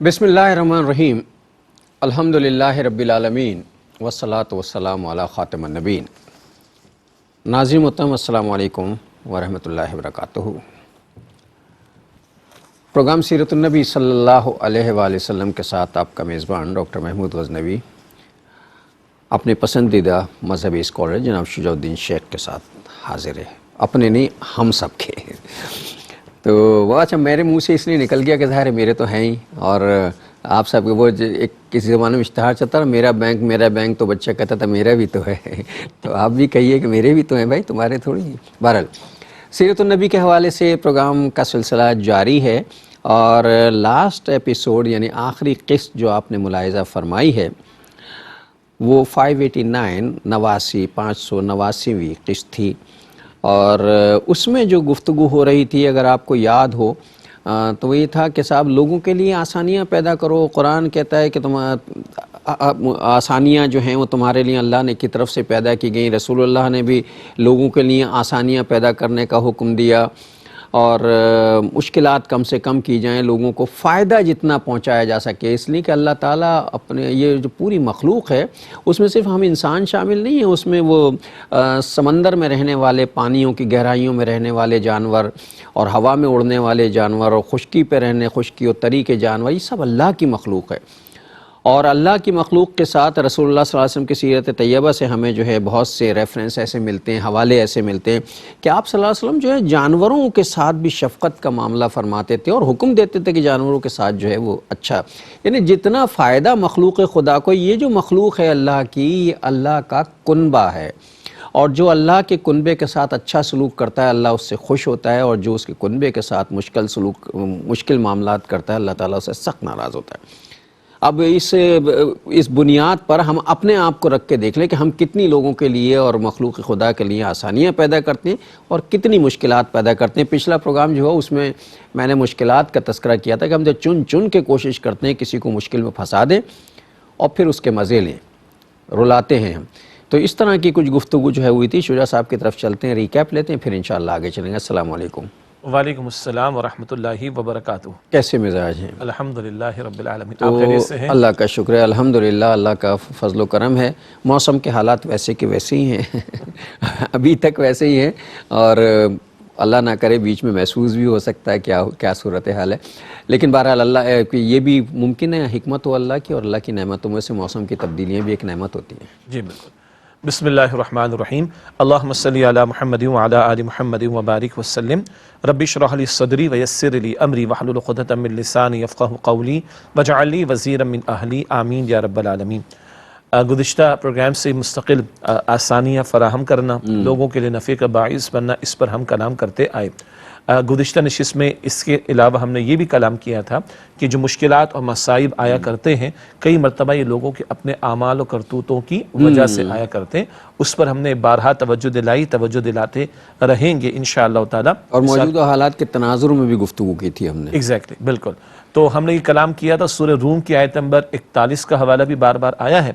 بسم اللہ الرحمن الرحیم الحمدللہ رب العالمین والصلاة والسلام علی خاتم النبین۔ ناظرین محترم السلام علیکم ورحمۃ اللہ وبرکاتہ۔ پروگرام سیرت النبی صلی اللہ علیہ وآلہ وسلم کے ساتھ آپ کا میزبان ڈاکٹر محمود غزنوی اپنے پسندیدہ مذہبی اسکالر جناب شجاع الدین شیخ کے ساتھ حاضر ہے، اپنے نہیں ہم سب کے۔ تو وہ اچھا میرے منہ سے اس لیے نکل گیا کہ ظاہر ہے میرے تو ہیں ہی، اور آپ سب وہ ایک کسی زمانے میں اشتہار چلتا رہا میرا بینک، تو بچہ کہتا تھا میرا بھی تو ہے، تو آپ بھی کہیے کہ میرے بھی تو ہیں بھائی، تمہارے تھوڑی ہیں۔ بہرحال سیرت النبی کے حوالے سے پروگرام کا سلسلہ جاری ہے، اور لاسٹ ایپیسوڈ یعنی آخری قسط جو آپ نے ملاحظہ فرمائی ہے وہ 589ویں قسط تھی، اور اس میں جو گفتگو ہو رہی تھی اگر آپ کو یاد ہو تو یہ تھا کہ صاحب لوگوں کے لیے آسانیاں پیدا کرو۔ قرآن کہتا ہے کہ آسانیاں جو ہیں وہ تمہارے لیے اللہ نے کی طرف سے پیدا کی گئیں، رسول اللہ نے بھی لوگوں کے لیے آسانیاں پیدا کرنے کا حکم دیا، اور مشکلات کم سے کم کی جائیں، لوگوں کو فائدہ جتنا پہنچایا جا سکے، اس لیے کہ اللہ تعالیٰ اپنے یہ جو پوری مخلوق ہے اس میں صرف ہم انسان شامل نہیں ہیں، اس میں وہ سمندر میں رہنے والے، پانیوں کی گہرائیوں میں رہنے والے جانور، اور ہوا میں اڑنے والے جانور، اور خشکی پہ رہنے، خشکی و تری کے جانور، یہ سب اللہ کی مخلوق ہے۔ اور اللہ کی مخلوق کے ساتھ رسول اللہ صلی اللہ علیہ وسلم کی سیرت طیبہ سے ہمیں جو ہے بہت سے ریفرنس ایسے ملتے ہیں، حوالے ایسے ملتے ہیں کہ آپ صلی اللہ علیہ وسلم جو ہے جانوروں کے ساتھ بھی شفقت کا معاملہ فرماتے تھے، اور حکم دیتے تھے کہ جانوروں کے ساتھ جو ہے وہ اچھا، یعنی جتنا فائدہ مخلوق خدا کو، یہ جو مخلوق ہے اللہ کی، یہ اللہ کا کنبہ ہے، اور جو اللہ کے کنبے کے ساتھ اچھا سلوک کرتا ہے اللہ اس سے خوش ہوتا ہے، اور جو اس کے کنبے کے ساتھ مشکل معاملات کرتا ہے اللہ تعالیٰ اس سے سخت ناراض ہوتا ہے۔ اب اس بنیاد پر ہم اپنے آپ کو رکھ کے دیکھ لیں کہ ہم کتنی لوگوں کے لیے اور مخلوق خدا کے لیے آسانیاں پیدا کرتے ہیں اور کتنی مشکلات پیدا کرتے ہیں۔ پچھلا پروگرام جو ہے اس میں نے مشکلات کا تذکرہ کیا تھا کہ ہم جو چن کے کوشش کرتے ہیں کسی کو مشکل میں پھنسا دیں اور پھر اس کے مزے لیں، رلاتے ہیں ہم۔ تو اس طرح کی کچھ گفتگو جو ہے ہوئی تھی۔ شجاع صاحب کی طرف چلتے ہیں، ریکیپ لیتے ہیں، پھر انشاءاللہ آگے چلیں گے۔ السلام علیکم۔ وعلیکم السلام ورحمۃ اللہ وبرکاتہ۔ کیسے مزاج ہیں؟ الحمدللہ رب العالمین۔ تو آپ خیریت سے ہیں؟ اللہ کا شکر ہے، الحمدللہ، اللہ کا فضل و کرم ہے۔ موسم کے حالات ویسے کہ ویسے ہی ہیں ابھی تک ویسے ہی ہیں، اور اللہ نہ کرے بیچ میں محسوس بھی ہو سکتا ہے کیا صورتحال ہے، لیکن بہرحال اللہ یہ بھی ممکن ہے، حکمت ہو اللہ کی، اور اللہ کی نعمتوں میں سے موسم کی تبدیلیاں بھی ایک نعمت ہوتی ہیں۔ جی بالکل۔ بسم اللہ الرحمن الرحیم۔ اللہم صلی علی محمد وعلی آل محمد وبارک وسلم۔ رب اشرح لی صدری ویسر لی امری واحلل عقدۃ من لسانی یفقہوا قولی واجعل لی وزیرا من اہلی، آمین یا رب العالمین۔ گزشتہ پروگرام سے مستقل آسانیاں فراہم کرنا، لوگوں کے لیے نفع کا باعث بننا، اس پر ہم کلام کرتے آئے۔ گزشتہ نشست میں اس کے علاوہ ہم نے یہ بھی کلام کیا تھا کہ جو مشکلات اور مصائب آیا کرتے ہیں، کئی مرتبہ یہ لوگوں کے اپنے اعمال و کرتوتوں کی وجہ سے آیا کرتے ہیں، اس پر ہم نے بارہا توجہ دلاتے رہیں گے انشاءاللہ تعالی۔ اور موجودہ حالات کے تناظر میں بھی گفتگو کی تھی ہم نے۔ ایگزیکٹلی، بالکل۔ تو ہم نے یہ کلام کیا تھا، سورہ روم کی آیت نمبر 41 کا حوالہ بھی بار بار آیا ہے،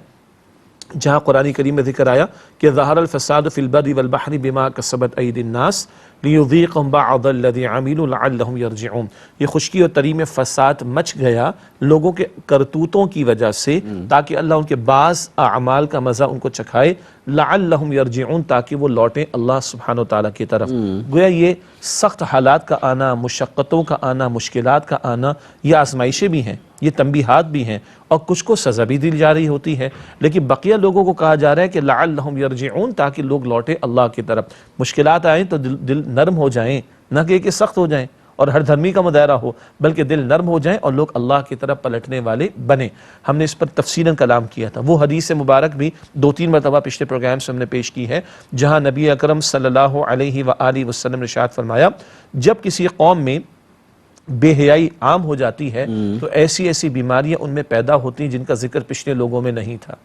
جہاں قرآن کریم میں ذکر آیا کہ ظہر الفساد فی البر والبحر بما کسبت ایدی الناس لیذیقہم بعض الذی عملوا لعلہم یرجعون۔ یہ خشکی اور تری میں فساد مچ گیا لوگوں کے کرتوتوں کی وجہ سے، تاکہ اللہ ان کے بعض اعمال کا مزہ ان کو چکھائے، لعلہم یرجعون، تاکہ وہ لوٹیں اللہ سبحانہ وتعالیٰ کی طرف۔ گویا یہ سخت حالات کا آنا، مشقتوں کا آنا، مشکلات کا آنا، یہ آزمائشیں بھی ہیں، یہ تنبیہات بھی ہیں، اور کچھ کو سزا بھی دی جا رہی ہوتی ہے، لیکن بقیہ لوگوں کو کہا جا رہا ہے کہ لعلہم یرجعون، تاکہ لوگ لوٹیں اللہ کی طرف۔ مشکلات آئیں تو دل نرم ہو جائیں، نہ کہ سخت ہو جائیں اور ہر دھرمی کا مظاہرہ ہو، بلکہ دل نرم ہو جائیں اور لوگ اللہ کی طرف پلٹنے والے بنیں۔ ہم نے اس پر تفصیلاً کلام کیا تھا۔ وہ حدیث مبارک بھی 2-3 مرتبہ پچھلے پروگرام سے ہم نے پیش کی ہے، جہاں نبی اکرم صلی اللہ علیہ وآلہ وسلم نے ارشاد فرمایا، جب کسی قوم میں بے حیائی عام ہو جاتی ہے تو ایسی بیماریاں ان میں پیدا ہوتی ہیں جن کا ذکر پچھلے لوگوں میں نہیں تھا۔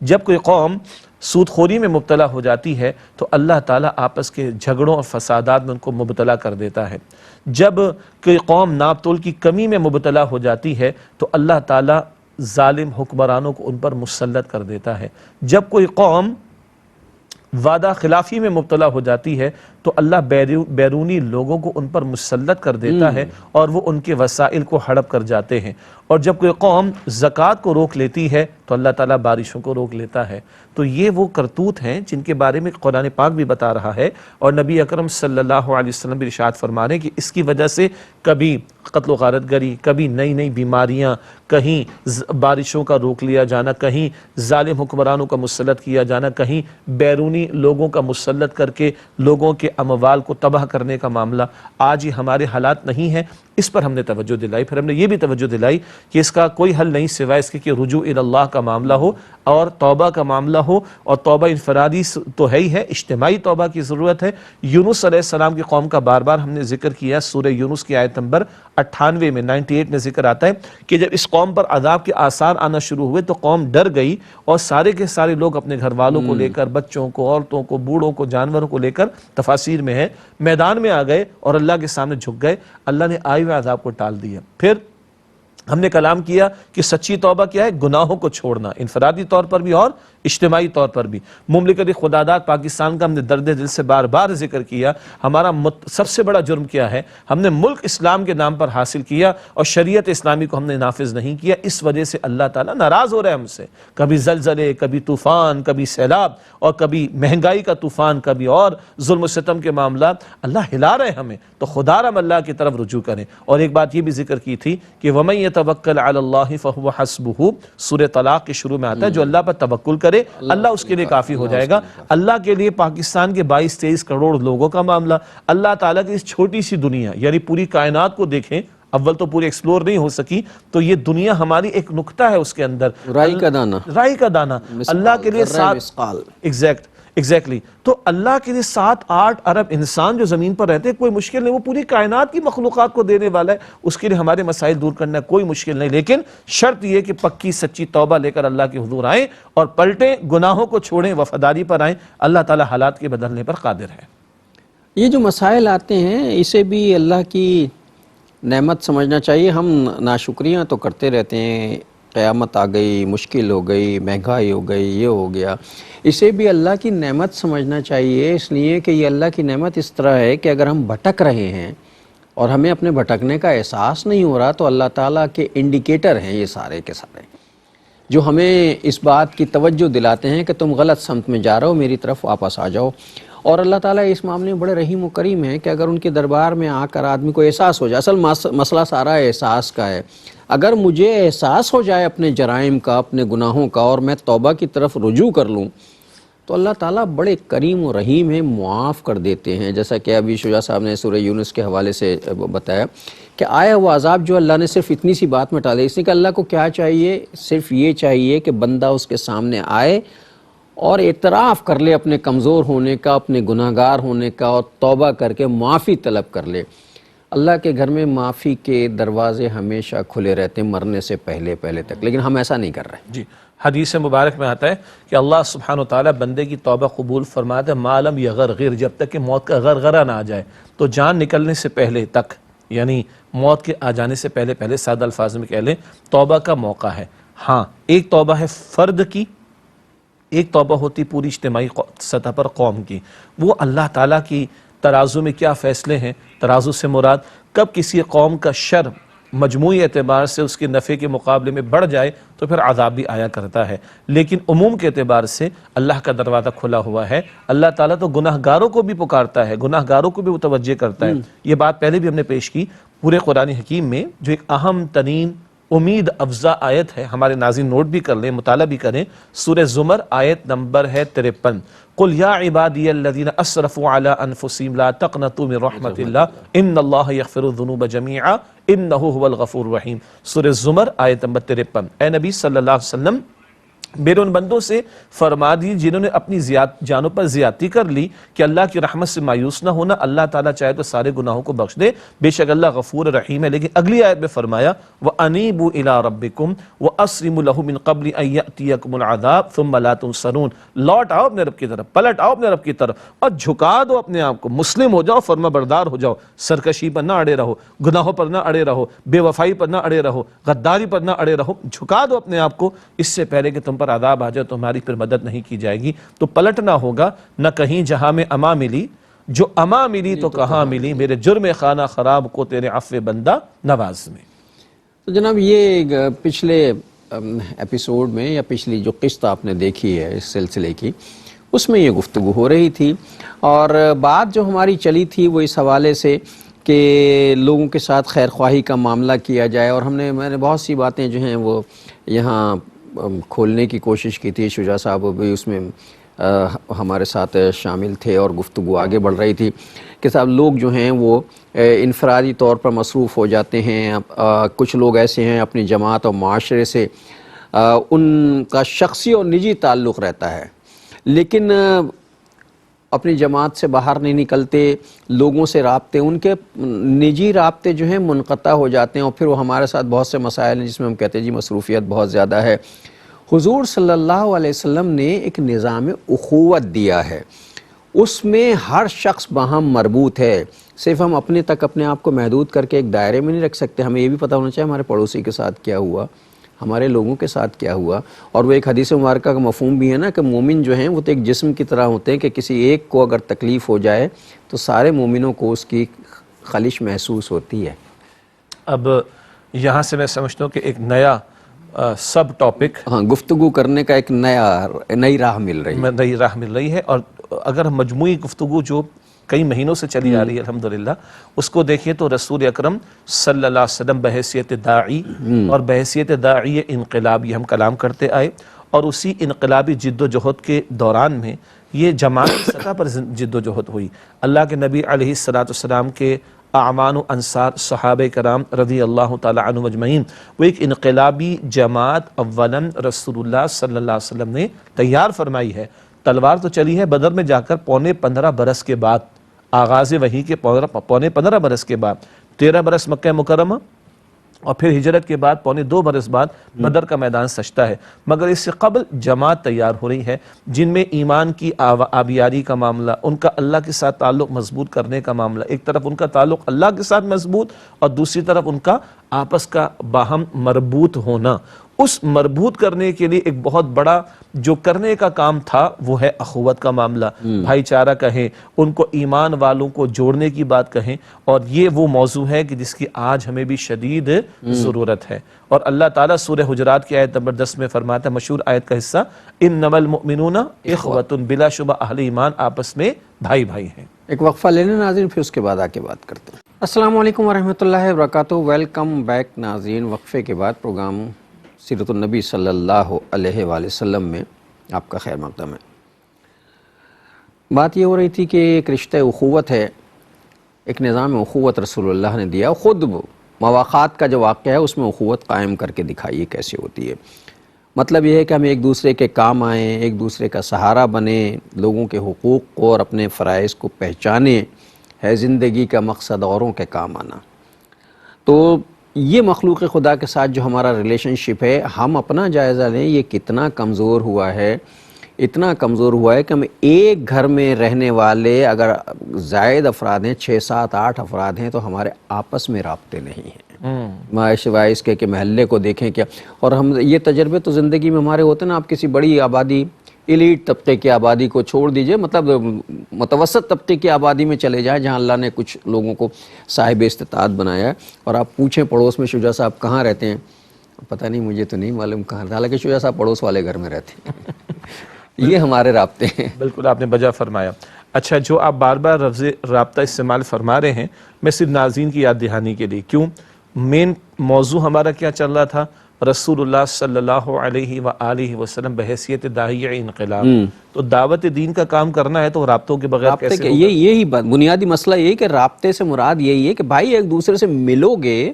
جب کوئی قوم سود خوری میں مبتلا ہو جاتی ہے تو اللہ تعالیٰ آپس کے جھگڑوں اور فسادات میں ان کو مبتلا کر دیتا ہے۔ جب کوئی قوم ناپ تول کی کمی میں مبتلا ہو جاتی ہے تو اللہ تعالیٰ ظالم حکمرانوں کو ان پر مسلط کر دیتا ہے۔ جب کوئی قوم وعدہ خلافی میں مبتلا ہو جاتی ہے تو اللہ بیرونی لوگوں کو ان پر مسلط کر دیتا ہے اور وہ ان کے وسائل کو ہڑپ کر جاتے ہیں. اور جب کوئی قوم زکوٰۃ کو روک لیتی ہے تو اللہ تعالیٰ بارشوں کو روک لیتا ہے. تو یہ وہ کرتوت ہیں جن کے بارے میں قرآن پاک بھی بتا رہا ہے اور نبی اکرم صلی اللہ علیہ وسلم بھی ارشاد فرما رہے ہیں کہ اس کی وجہ سے کبھی قتل و غارت گری، کبھی نئی نئی بیماریاں، کہیں بارشوں کا روک لیا جانا، کہیں ظالم حکمرانوں کا مسلط کیا جانا، کہیں بیرونی لوگوں کا مسلط کر کے لوگوں کے اموال کو تباہ کرنے کا معاملہ. آج یہ ہمارے حالات نہیں ہیں. اس پر ہم نے توجہ دلائی. پھر ہم نے یہ بھی توجہ دلائی کہ اس کا کوئی حل نہیں سوائے اس کے کہ رجوع الی اللہ کا معاملہ ہو اور توبہ کا معاملہ ہو. اور توبہ انفرادی تو ہے ہی ہے، اجتماعی توبہ کی ضرورت ہے. یونس علیہ السلام کی قوم کا بار بار ہم نے ذکر کیا. سورہ یونس کی آیت نمبر 98 میں 98 میں ذکر آتا ہے کہ جب اس قوم پر عذاب کے آثار آنا شروع ہوئے تو قوم ڈر گئی اور سارے کے سارے لوگ اپنے گھر والوں کو لے کر، بچوں کو، عورتوں کو، بوڑھوں کو، جانوروں کو لے کر، تفاسیر میں ہے، میدان میں آ گئے اور اللہ کے سامنے جھک گئے. اللہ نے آئے ہوئے عذاب کو ٹال دیا. پھر ہم نے کلام کیا کہ سچی توبہ کیا ہے؟ گناہوں کو چھوڑنا، انفرادی طور پر بھی اور اجتماعی طور پر بھی. مملکت خداداد پاکستان کا ہم نے درد دل سے بار بار ذکر کیا. ہمارا سب سے بڑا جرم کیا ہے؟ ہم نے ملک اسلام کے نام پر حاصل کیا اور شریعت اسلامی کو ہم نے نافذ نہیں کیا. اس وجہ سے اللہ تعالیٰ ناراض ہو رہا ہے ہم سے. کبھی زلزلے، کبھی طوفان، کبھی سیلاب اور کبھی مہنگائی کا طوفان، کبھی اور ظلم و ستم کے معاملات. اللہ ہلا رہے ہمیں. تو خدا رحم اللہ کی طرف رجوع کریں. اور ایک بات یہ بھی ذکر کی تھی کہ وَمَن يَتَوَكَّلْ عَلَى اللَّهِ فَهُوَ حَسْبُهُ. سورہ طلاق کے شروع میں آتا ہے جو اللہ پر توکل کرے اللہ اس کے لیے کافی ہو جائے گا. اللہ کے لیے پاکستان کے 22-23 کروڑ لوگوں کا معاملہ، اللہ تعالیٰ کی اس چھوٹی سی دنیا یعنی پوری کائنات کو دیکھیں. اول تو پوری ایکسپلور نہیں ہو سکی تو یہ دنیا ہماری ایک نقطہ ہے اس کے اندر، رائی کا دانہ، رائی کا دانہ. اللہ کے لیے 7 ایگزیکٹلی تو اللہ کے لیے 7-8 ارب انسان جو زمین پر رہتے ہیں کوئی مشکل نہیں. وہ پوری کائنات کی مخلوقات کو دینے والا ہے. اس کے لیے ہمارے مسائل دور کرنا کوئی مشکل نہیں. لیکن شرط یہ کہ پکی سچی توبہ لے کر اللہ کے حضور آئیں اور پلٹیں، گناہوں کو چھوڑیں، وفاداری پر آئیں. اللہ تعالیٰ حالات کے بدلنے پر قادر ہے. یہ جو مسائل آتے ہیں اسے بھی اللہ کی نعمت سمجھنا چاہیے. ہم ناشکریاں تو کرتے رہتے ہیں، قیامت آ گئی، مشکل ہو گئی، مہنگائی ہو گئی، یہ ہو گیا. اسے بھی اللہ کی نعمت سمجھنا چاہیے، اس لیے کہ یہ اللہ کی نعمت اس طرح ہے کہ اگر ہم بھٹک رہے ہیں اور ہمیں اپنے بھٹکنے کا احساس نہیں ہو رہا تو اللہ تعالیٰ کے انڈیکیٹر ہیں یہ سارے کے سارے جو ہمیں اس بات کی توجہ دلاتے ہیں کہ تم غلط سمت میں جا رہے ہو، میری طرف واپس آ جاؤ. اور اللہ تعالیٰ اس معاملے میں بڑے رحیم و کریم ہیں کہ اگر ان کے دربار میں آ کر آدمی کو احساس ہو جائے، اصل مسئلہ سارا احساس کا ہے. اگر مجھے احساس ہو جائے اپنے جرائم کا، اپنے گناہوں کا، اور میں توبہ کی طرف رجوع کر لوں تو اللہ تعالیٰ بڑے کریم و رحیم ہیں، معاف کر دیتے ہیں. جیسا کہ ابھی شجاع صاحب نے سورہ یونس کے حوالے سے بتایا کہ آیا وہ عذاب جو اللہ نے صرف اتنی سی بات مٹا دی. اس نے کہ اللہ کو کیا چاہیے؟ صرف یہ چاہیے کہ بندہ اس کے سامنے آئے اور اعتراف کر لے اپنے کمزور ہونے کا، اپنے گناہگار ہونے کا، اور توبہ کر کے معافی طلب کر لے. اللہ کے گھر میں معافی کے دروازے ہمیشہ کھلے رہتے ہیں مرنے سے پہلے تک، لیکن ہم ایسا نہیں کر رہے. جی، حدیث مبارک میں آتا ہے کہ اللہ سبحانہ وتعالی بندے کی توبہ قبول فرماتا ہے ما لم یغرغر، جب تک کہ موت کا غرغرہ نہ آ جائے. تو جان نکلنے سے پہلے تک، یعنی موت کے آ جانے سے پہلے سادہ الفاظ میں کہہ لیں توبہ کا موقع ہے. ہاں، ایک توبہ ہے فرد کی، ایک توبہ ہوتی پوری اجتماعی سطح پر قوم کی. وہ اللہ تعالیٰ کی ترازو میں کیا فیصلے ہیں؟ ترازو سے مراد کب کسی قوم کا شر مجموعی اعتبار سے اس کے نفع کے مقابلے میں بڑھ جائے تو پھر عذاب بھی آیا کرتا ہے. لیکن عموم کے اعتبار سے اللہ کا دروازہ کھلا ہوا ہے. اللہ تعالیٰ تو گناہ گاروں کو بھی پکارتا ہے، گناہ گاروں کو بھی متوجہ کرتا ہے. یہ بات پہلے بھی ہم نے پیش کی. پورے قرآن حکیم میں جو ایک اہم ترین امید افزا آیت ہے، ہمارے ناظرین نوٹ بھی کر لیں، مطالعہ بھی کریں. سورہ زمر آیت نمبر ہے 53. قل یا عبادی الذین اسرفوا علی انفسہم لا تقنطوا من رحمت اللہ ان اللہ یغفر الذنوب جمیعا انہ هو الغفور الرحیم. سورہ زمر آیت نمبر 53. اے نبی صلی اللہ علیہ وسلم، میرے ان بندوں سے فرما دی جنہوں نے اپنی جانوں پر زیادتی کر لی کہ اللہ کی رحمت سے مایوس نہ ہونا. اللہ تعالیٰ چاہے تو سارے گناہوں کو بخش دے، بے شک اللہ غفور رحیم ہے. لیکن اگلی آیت میں فرمایا وَأَنِيبُوا إِلَىٰ رَبِّكُمْ وَأَسْلِمُوا لَهُ مِن قَبْلِ أَن يَأْتِيَكُمُ الْعَذَابُ ثُمَّ لَا تُنصَرُونَ. لوٹ آؤ اپنے رب کی طرف، پلٹ آؤ اپنے رب کی طرف اور جھکا دو اپنے آپ کو، مسلم ہو جاؤ، فرما بردار ہو جاؤ. سرکشی پر نہ اڑے رہو، گناہوں پر نہ اڑے رہو، بے وفائی پر نہ اڑے رہو، غداری پر نہ اڑے رہو. جھکا دو اپنے آپ کو اس سے پہلے کہ تم پر عذاب آ جائے تو ہماری پھر مدد نہیں کی جائے گی. تو پلٹنا ہوگا. نہ کہیں جہاں میں اما ملی جو اما ملی تو کہاں ملی، میرے جرم خانہ خراب کو تیرے عفو بندہ نواز میں۔ تو جناب یہ پچھلے ایپیسوڈ میں یا پچھلی جو قسط آپ نے دیکھی ہے اس سلسلے کی، اس میں یہ گفتگو ہو رہی تھی، اور بات جو ہماری چلی تھی وہ اس حوالے سے کہ لوگوں کے ساتھ خیر خواہی کا معاملہ کیا جائے، اور میں نے بہت سی باتیں جو ہیں وہ یہاں کھولنے کی کوشش کی تھی۔ شجاع صاحب بھی اس میں ہمارے ساتھ شامل تھے، اور گفتگو آگے بڑھ رہی تھی کہ صاحب لوگ جو ہیں وہ انفرادی طور پر مصروف ہو جاتے ہیں، کچھ لوگ ایسے ہیں اپنی جماعت اور معاشرے سے ان کا شخصی اور نجی تعلق رہتا ہے، لیکن اپنی جماعت سے باہر نہیں نکلتے، لوگوں سے رابطے، ان کے نجی رابطے جو ہیں منقطع ہو جاتے ہیں، اور پھر وہ ہمارے ساتھ بہت سے مسائل ہیں جس میں ہم کہتے ہیں جی مصروفیت بہت زیادہ ہے۔ حضور صلی اللہ علیہ وسلم نے ایک نظام اخوت دیا ہے، اس میں ہر شخص باہم مربوط ہے، صرف ہم اپنے تک اپنے آپ کو محدود کر کے ایک دائرے میں نہیں رکھ سکتے، ہمیں یہ بھی پتہ ہونا چاہیے ہمارے پڑوسی کے ساتھ کیا ہوا، ہمارے لوگوں کے ساتھ کیا ہوا۔ اور وہ ایک حدیث مبارکہ کا مفہوم بھی ہے نا کہ مومن جو ہیں وہ تو ایک جسم کی طرح ہوتے ہیں کہ کسی ایک کو اگر تکلیف ہو جائے تو سارے مومنوں کو اس کی خلش محسوس ہوتی ہے۔ اب یہاں سے میں سمجھتا ہوں کہ ایک نیا سب ٹاپک، ہاں، گفتگو کرنے کا ایک نئی راہ مل رہی ہے، نئی راہ مل رہی ہے، اور اگر ہم مجموعی گفتگو جو کئی مہینوں سے چلی آ رہی ہے الحمدللہ اس کو دیکھیں تو رسول اکرم صلی اللہ علیہ وسلم بحیثیت داعی اور بحیثیت داعی انقلابی ہم کلام کرتے آئے، اور اسی انقلابی جد و جہد کے دوران میں یہ جماعت کی سطح پر جد و جہد ہوئی۔ اللہ کے نبی علیہ السلام کے اعوان و انصار صحابہ کرام رضی اللہ تعالی عنہ اجمعین، وہ ایک انقلابی جماعت اولاً رسول اللہ صلی اللہ علیہ وسلم نے تیار فرمائی ہے۔ تلوار تو چلی ہے بدر میں جا کر 15 برس کے بعد، آغاز وحی کے 15 برس کے بعد، 13 برس مکہ مکرمہ، اور پھر ہجرت کے بعد 2.25 برس بعد بدر کا میدان سجتا ہے، مگر اس سے قبل جماعت تیار ہو رہی ہے جن میں ایمان کی آبیاری کا معاملہ، ان کا اللہ کے ساتھ تعلق مضبوط کرنے کا معاملہ، ایک طرف ان کا تعلق اللہ کے ساتھ مضبوط اور دوسری طرف ان کا آپس کا باہم مربوط ہونا۔ اس مربوط کرنے کے لیے ایک بہت بڑا جو کرنے کا کام تھا وہ ہے اخوت کا معاملہ، بھائی چارہ کہیں، ان کو ایمان والوں کو جوڑنے کی بات کہیں، اور یہ وہ موضوع ہے کہ جس کی آج ہمیں بھی شدید ضرورت ہے۔ اور اللہ تعالیٰ سورہ حجرات کی آیت نمبر 10 میں فرماتا ہے، مشہور آیت کا حصہ، انما المؤمنون اخوۃ، بلا شبہ اہل ایمان آپس میں بھائی بھائی ہیں۔ ایک وقفہ لینے ناظرین، پھر اس کے بعد آ کے بات کرتے ہیں۔ السلام علیکم ورحمۃ اللہ وبرکاتہ، ویلکم بیک ناظرین۔ وقفے کے بعد پروگرام سیرت النبی صلی اللہ علیہ وآلہ وسلم میں آپ کا خیر مقدم ہے۔ بات یہ ہو رہی تھی کہ ایک رشتہ اخوت ہے، ایک نظام اخوت رسول اللہ نے دیا، خود مواقعات کا جو واقعہ ہے اس میں اخوت قائم کر کے دکھائیے کیسے ہوتی ہے۔ مطلب یہ ہے کہ ہم ایک دوسرے کے کام آئیں، ایک دوسرے کا سہارا بنیں، لوگوں کے حقوق کو اور اپنے فرائض کو پہچانیں، ہے زندگی کا مقصد اوروں کے کام آنا۔ تو یہ مخلوق خدا کے ساتھ جو ہمارا ریلیشن شپ ہے، ہم اپنا جائزہ لیں یہ کتنا کمزور ہوا ہے، اتنا کمزور ہوا ہے کہ ہم ایک گھر میں رہنے والے اگر زائد افراد ہیں، 6 7 8 افراد ہیں، تو ہمارے آپس میں رابطے نہیں ہیں۔ سوائے اس کے کہ محلے کو دیکھیں کیا، اور ہم یہ تجربے تو زندگی میں ہمارے ہوتے ہیں نا، آپ کسی بڑی آبادی، ایلیٹ طبقے کی آبادی کو چھوڑ دیجئے، مطلب متوسط طبقے کی آبادی میں چلے جائیں جہاں اللہ نے کچھ لوگوں کو صاحب استطاعت بنایا ہے، اور آپ پوچھیں پڑوس میں شجاع صاحب کہاں رہتے ہیں، پتہ نہیں، مجھے تو نہیں معلوم کہاں، حالانکہ شجاع صاحب پڑوس والے گھر میں رہتے ہیں۔ یہ ہمارے رابطے ہیں۔ بالکل آپ نے بجا فرمایا۔ اچھا، جو آپ بار بار لفظ رابطہ استعمال فرما رہے ہیں، میں صرف ناظرین کی یاد دہانی کے لیے، کیوں مین موضوع ہمارا کیا چل رہا تھا، رسول اللہ صلی اللہ علیہ وآلہ وسلم بحیثیت داعی انقلاب، تو دعوت دین کا کام کرنا ہے تو رابطوں کے بغیر کیسے ہوگا؟ یہی بنیادی مسئلہ یہی کہ رابطے سے مراد یہی ہے کہ بھائی ایک دوسرے سے ملو گے،